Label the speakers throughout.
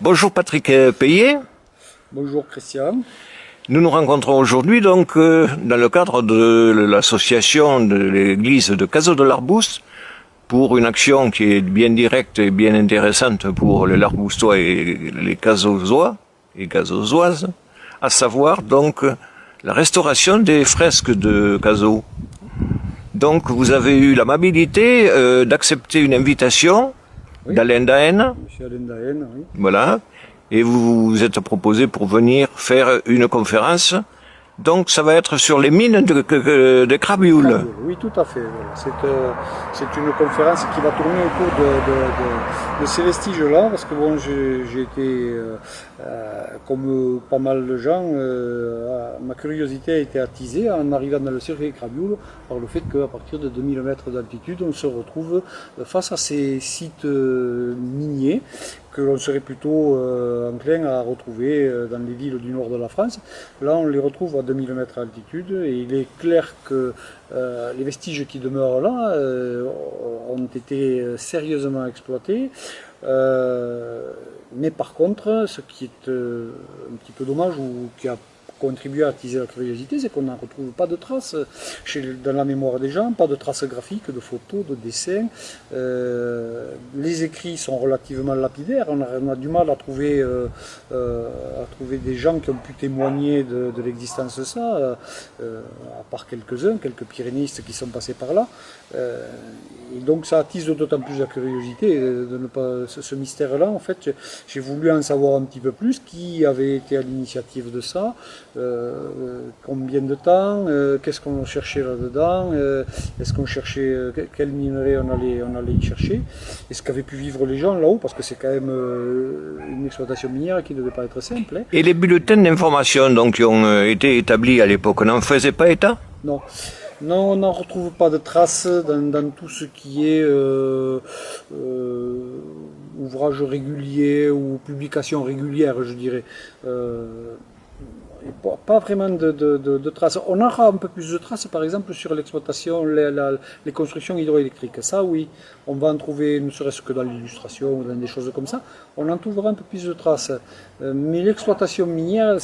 Speaker 1: Bonjour Patrick Payet.
Speaker 2: Bonjour Christian.
Speaker 1: Nous nous rencontrons aujourd'hui donc dans le cadre de l'association de l'église de Cazaux de l'Arbousse pour une action qui est bien directe et bien intéressante pour les Larboussois et les Cazausois et Cazausoises, à savoir donc la restauration des fresques de Cazaux. Donc vous avez eu l'amabilité d'accepter une invitation d'Alain Daen.
Speaker 2: Monsieur Alain Daen, oui.
Speaker 1: Voilà. Et vous vous êtes proposé pour venir faire une conférence. Donc ça va être sur les mines de Crabioule.
Speaker 2: Oui, tout à fait. C'est une conférence qui va tourner autour de ces vestiges-là, parce que bon, j'ai été, comme pas mal de gens, ma curiosité a été attisée en arrivant dans le circuit de Crabioule par le fait qu'à partir de 2000 mètres d'altitude, on se retrouve face à ces sites miniers que l'on serait plutôt enclin à retrouver dans les villes du nord de la France. Là, on les retrouve à 2000 mètres d'altitude et il est clair que les vestiges qui demeurent là ont été sérieusement exploités. Mais par contre, ce qui est un petit peu dommage ou qui a contribué à attiser la curiosité, c'est qu'on n'en retrouve pas de traces dans la mémoire des gens, pas de traces graphiques, de photos, de dessins. Les écrits sont relativement lapidaires, on a du mal à trouver des gens qui ont pu témoigner de l'existence de ça, à part quelques-uns, quelques pyrénéistes qui sont passés par là. Et donc ça attise d'autant plus la curiosité de ne pas ce mystère-là. En fait, j'ai voulu en savoir un petit peu plus, qui avait été à l'initiative de ça, combien de temps, qu'est-ce qu'on cherchait là-dedans, est-ce qu'on cherchait quel minerai on allait y chercher, et ce qu'avaient pu vivre les gens là-haut, parce que c'est quand même une exploitation minière qui ne devait pas être simple. Hein.
Speaker 1: Et les bulletins d'information donc qui ont été établis à l'époque, n'en faisaient pas état?
Speaker 2: Non. Non, on n'en retrouve pas de traces dans tout ce qui est ouvrage régulier ou publication régulière, je dirais. Pas vraiment de traces. On aura un peu plus de traces, par exemple, sur l'exploitation, les constructions hydroélectriques. Ça, oui, on va en trouver, ne serait-ce que dans l'illustration ou dans des choses comme ça, on en trouvera un peu plus de traces. Mais l'exploitation minière,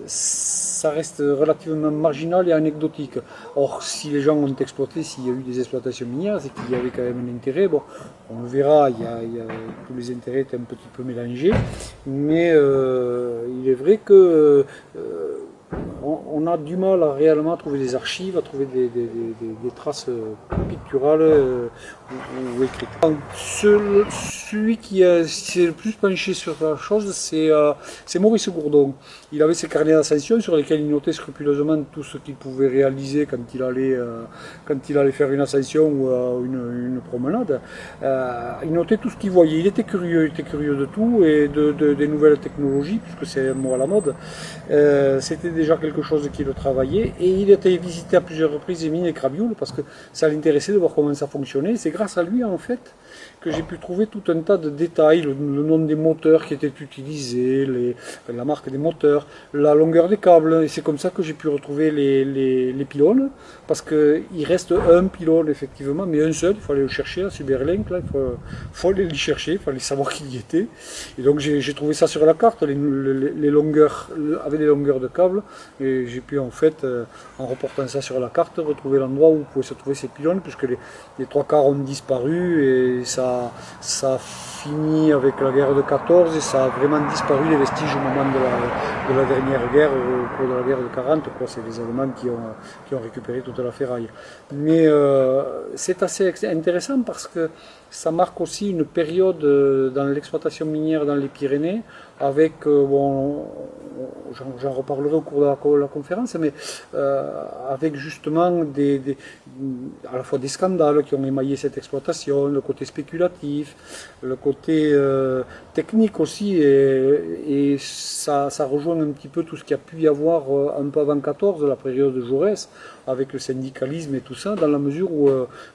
Speaker 2: ça reste relativement marginal et anecdotique. Or, si les gens ont exploité, s'il y a eu des exploitations minières, c'est qu'il y avait quand même un intérêt. Bon, on le verra, tous les intérêts étaient un petit peu mélangés, mais il est vrai que on a du mal à réellement trouver des archives, à trouver des traces picturales ou écrites. Celui qui s'est le plus penché sur la chose, c'est Maurice Gourdon. Il avait ses carnets d'ascension sur lesquels il notait scrupuleusement tout ce qu'il pouvait réaliser quand il allait faire une ascension ou une promenade. Il notait tout ce qu'il voyait. Il était curieux de tout et des nouvelles technologies, puisque c'est un mot à la mode. C'était déjà quelque chose qui le travaillait, et il était visité à plusieurs reprises les mines et Crabioule parce que ça l'intéressait de voir comment ça fonctionnait. C'est grâce à lui en fait que j'ai pu trouver tout un tas de détails, le nom des moteurs qui étaient utilisés, la marque des moteurs, la longueur des câbles, et c'est comme ça que j'ai pu retrouver les pylônes, parce qu'il reste un pylône effectivement, mais un seul, il fallait le chercher à Suberlink, là, il faut aller le chercher, il fallait savoir qui y était, et donc j'ai trouvé ça sur la carte, les longueurs, avec les longueurs de câbles, et j'ai pu en fait, en reportant ça sur la carte, retrouver l'endroit où pouvaient se trouver ces pylônes, puisque les trois quarts ont disparu, et ça a fini avec la guerre de 14 et ça a vraiment disparu les vestiges au moment de la dernière guerre, au cours de la guerre de 40, c'est les Allemands qui ont récupéré toute la ferraille. Mais c'est assez intéressant parce que ça marque aussi une période dans l'exploitation minière dans les Pyrénées, avec, j'en reparlerai au cours de la conférence, mais avec justement à la fois des scandales qui ont émaillé cette exploitation, le côté spéculatif, le côté technique aussi, et ça rejoint un petit peu tout ce qu'il y a pu y avoir un peu avant 14, la période de Jaurès, avec le syndicalisme et tout ça, dans la mesure où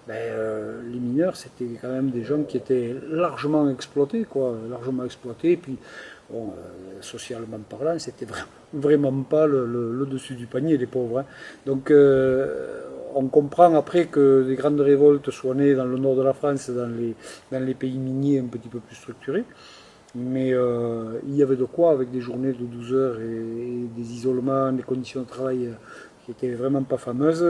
Speaker 2: les mineurs, c'était quand même des gens qui étaient largement exploités, et puis bon, socialement parlant, c'était vraiment pas le dessus du panier, les pauvres. Hein. Donc on comprend après que des grandes révoltes soient nées dans le nord de la France, dans les pays miniers un petit peu plus structurés. Mais il y avait de quoi avec des journées de 12 heures et des isolements, des conditions de travail qui étaient vraiment pas fameuses.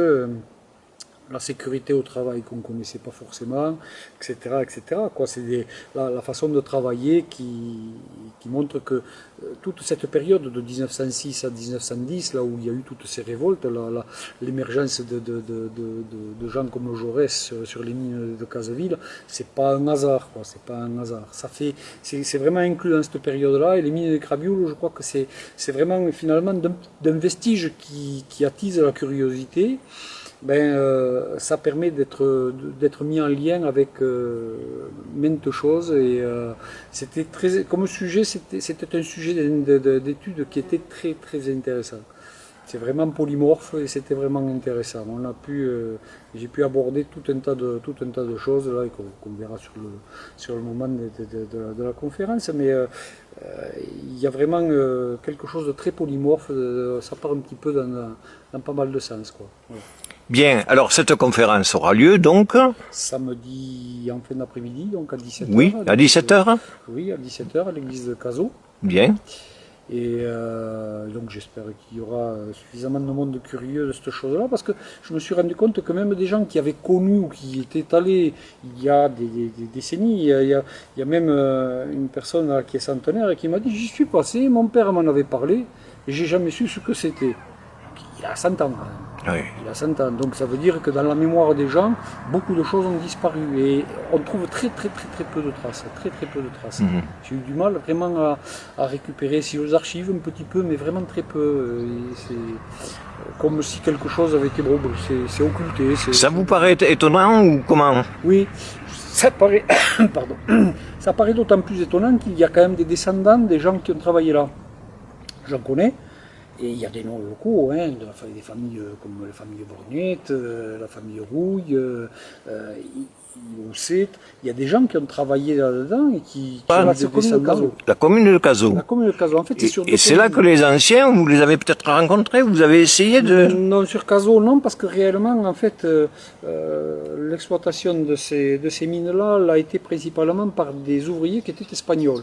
Speaker 2: La sécurité au travail qu'on ne connaissait pas forcément, etc. etc. C'est la façon de travailler qui montre que toute cette période de 1906 à 1910, là où il y a eu toutes ces révoltes, l'émergence de gens comme Jaurès sur les mines de Casseville, c'est pas un hasard, quoi. C'est pas un hasard. C'est vraiment inclus dans cette période-là. Et les mines de Crabioul, je crois que c'est vraiment finalement d'un vestige qui attise la curiosité. Ça permet d'être mis en lien avec maintes choses et c'était très, comme sujet, c'était un sujet d'étude qui était très très intéressant. C'est vraiment polymorphe et c'était vraiment intéressant. J'ai pu aborder tout un tas de choses là qu'on verra sur le moment de la conférence, mais il y a vraiment quelque chose de très polymorphe. Ça part un petit peu dans pas mal de sens, quoi. Voilà.
Speaker 1: Bien, alors cette conférence aura lieu donc
Speaker 2: Samedi en fin d'après-midi, donc à 17h.
Speaker 1: Oui, à 17h.
Speaker 2: Oui, à 17h à l'église de Cazaux.
Speaker 1: Bien.
Speaker 2: Et donc j'espère qu'il y aura suffisamment de monde curieux de cette chose-là, parce que je me suis rendu compte que même des gens qui avaient connu ou qui étaient allés il y a des décennies, il y a même une personne là, qui est centenaire et qui m'a dit j'y suis passé, mon père m'en avait parlé, et j'ai jamais su ce que c'était. Il a 100 ans.
Speaker 1: Oui.
Speaker 2: Il a 100 ans. Donc ça veut dire que dans la mémoire des gens, beaucoup de choses ont disparu. Et on trouve très peu de traces. Très peu de traces. J'ai eu du mal vraiment à récupérer si aux archives un petit peu, mais vraiment très peu. C'est comme si quelque chose avait été c'est occulté.
Speaker 1: Ça vous paraît étonnant ou comment?
Speaker 2: Oui, ça paraît, pardon, ça paraît d'autant plus étonnant qu'il y a quand même des descendants des gens qui ont travaillé là. J'en connais. Et il y a des noms locaux, hein, des familles comme la famille Brunette, la famille Rouille, il y a des gens qui ont travaillé là-dedans et qui ont des descendants.
Speaker 1: La commune de Cazaux.
Speaker 2: La commune de Cazaux, en fait, c'est sur
Speaker 1: Et c'est là que les anciens, vous les avez peut-être rencontrés, vous avez essayé de...
Speaker 2: Non, sur Cazaux, non, parce que réellement, en fait, l'exploitation de ces mines-là a été principalement par des ouvriers qui étaient espagnols.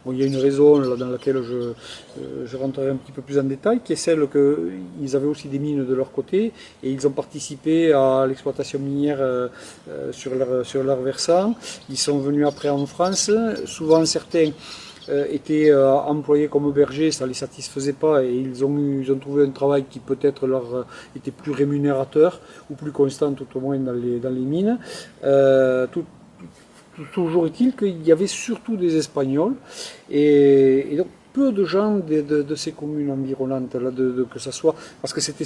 Speaker 2: Bon, il y a une raison là, dans laquelle je rentrerai un petit peu plus en détail, qui est celle qu'ils avaient aussi des mines de leur côté et ils ont participé à l'exploitation minière sur leur versant. Ils sont venus après en France. Souvent, certains étaient employés comme bergers, ça ne les satisfaisait pas et ils ont trouvé un travail qui peut-être leur était plus rémunérateur ou plus constant, tout au moins dans les mines. Toujours est-il qu'il y avait surtout des Espagnols et donc peu de gens de ces communes environnantes, là, que ça soit, parce que c'était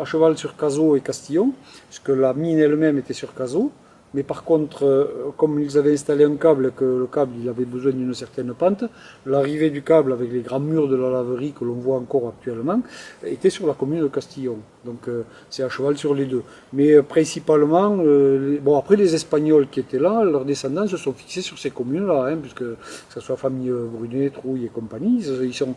Speaker 2: à cheval sur Cazaux et Castillon, puisque la mine elle-même était sur Cazaux. Mais par contre, comme ils avaient installé un câble, que le câble il avait besoin d'une certaine pente, l'arrivée du câble avec les grands murs de la laverie que l'on voit encore actuellement était sur la commune de Castillon. Donc c'est à cheval sur les deux. Mais principalement, bon après les Espagnols qui étaient là, leurs descendants se sont fixés sur ces communes-là, hein, puisque que ce soit famille Brunet, Trouille et compagnie, ils sont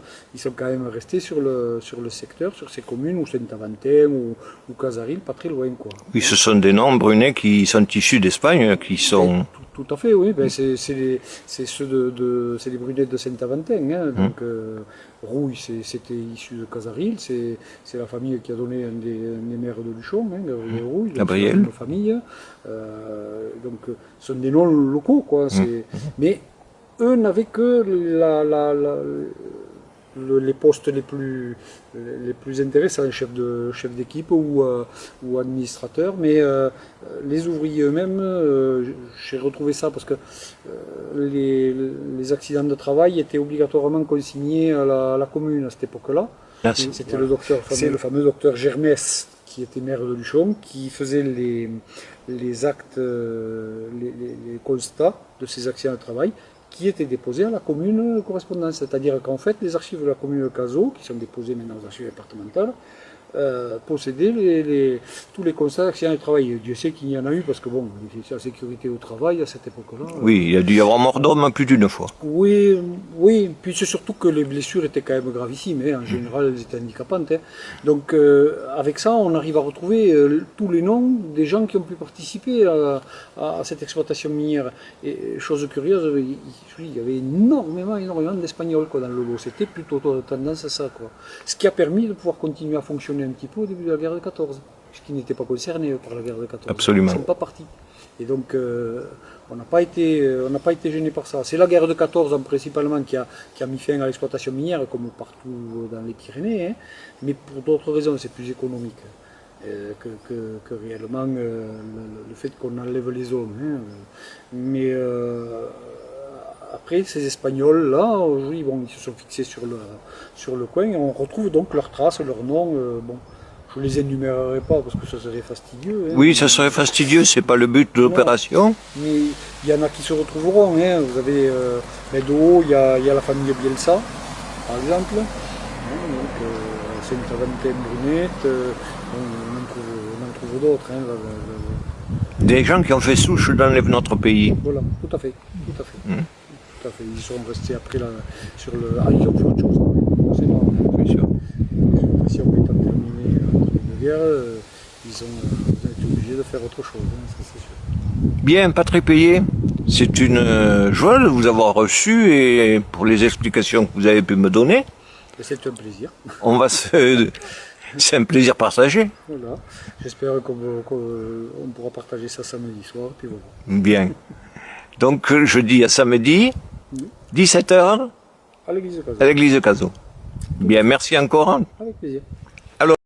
Speaker 2: quand même restés sur le secteur, sur ces communes, ou Saint-Aventin ou Casaril, pas très loin, quoi.
Speaker 1: Oui, ce sont des noms, Brunet, qui sont issus d'Espagne, qui sont...
Speaker 2: Tout à fait, oui. Ben, c'est les Brunettes de Saint-Aventin. Hein. Donc, Rouille, c'était issu de Casaril. C'est la famille qui a donné un des maires de Luchon, hein, Rouille.
Speaker 1: Gabriel.
Speaker 2: Une famille. Donc, ce sont des noms locaux, quoi. Mais eux n'avaient que les postes les plus intéressants, chef d'équipe ou administrateur, mais les ouvriers eux-mêmes, j'ai retrouvé ça parce que les accidents de travail étaient obligatoirement consignés à la commune à cette époque-là. C'était le fameux docteur Germès, qui était maire de Luchon, qui faisait les actes, les constats de ces accidents de travail, qui étaient déposés à la commune correspondante. C'est-à-dire qu'en fait, les archives de la commune de Cazaux, qui sont déposées maintenant aux archives départementales, posséder tous les constats d'accidents du travail. Dieu sait qu'il y en a eu, parce que bon, la sécurité au travail à cette époque-là.
Speaker 1: Oui, il y a dû y avoir mort d'homme plus d'une fois.
Speaker 2: Oui, oui. Puis c'est surtout que les blessures étaient quand même gravissimes. Hein. En général, elles étaient handicapantes. Hein. Donc, avec ça, on arrive à retrouver tous les noms des gens qui ont pu participer à cette exploitation minière. Et chose curieuse, il y avait énormément d'Espagnols dans le lot. C'était plutôt tendance à ça, quoi. Ce qui a permis de pouvoir continuer à fonctionner un petit peu au début de la guerre de 14, puisqu'ils n'étaient pas concernés par la guerre de 14.
Speaker 1: Absolument.
Speaker 2: Ils ne sont pas partis. Et donc, on n'a pas été gêné par ça. C'est la guerre de 14 principalement qui a mis fin à l'exploitation minière, comme partout dans les Pyrénées, hein, mais pour d'autres raisons, c'est plus économique que réellement le fait qu'on enlève les hommes. Hein. Mais après, ces Espagnols-là, aujourd'hui, bon, ils se sont fixés sur le coin, et on retrouve donc leurs traces, leurs noms. Bon, je les énumérerai pas parce que ça serait fastidieux. Hein.
Speaker 1: Oui, ça serait fastidieux, c'est pas le but de l'opération.
Speaker 2: Mais il y en a qui se retrouveront. Hein. Vous avez de haut, il y a la famille Bielsa, par exemple. Hein, donc, Saint-Aventin-Brunette, on en trouve d'autres. Hein,
Speaker 1: Des gens qui ont fait souche dans notre pays.
Speaker 2: Voilà, tout à fait. Tout à fait. Tout à fait. Ils sont restés après sur le. Ah, ils ont fait autre chose. C'est marrant.
Speaker 1: Bien sûr.
Speaker 2: L'exploitation étant terminée entre les deux guerres, ils ont été obligés de faire autre chose, hein, ça c'est sûr.
Speaker 1: Bien, Patrick Payet, c'est une joie de vous avoir reçu et pour les explications que vous avez pu me donner.
Speaker 2: C'est un plaisir.
Speaker 1: On va se... C'est un plaisir partagé.
Speaker 2: Voilà. J'espère qu'on pourra partager ça samedi soir. Puis voilà.
Speaker 1: Bien. Donc je dis à samedi, 17h,
Speaker 2: À l'église de Cazaux.
Speaker 1: à l'église de Cazaux. Bien, merci encore.
Speaker 2: Avec plaisir.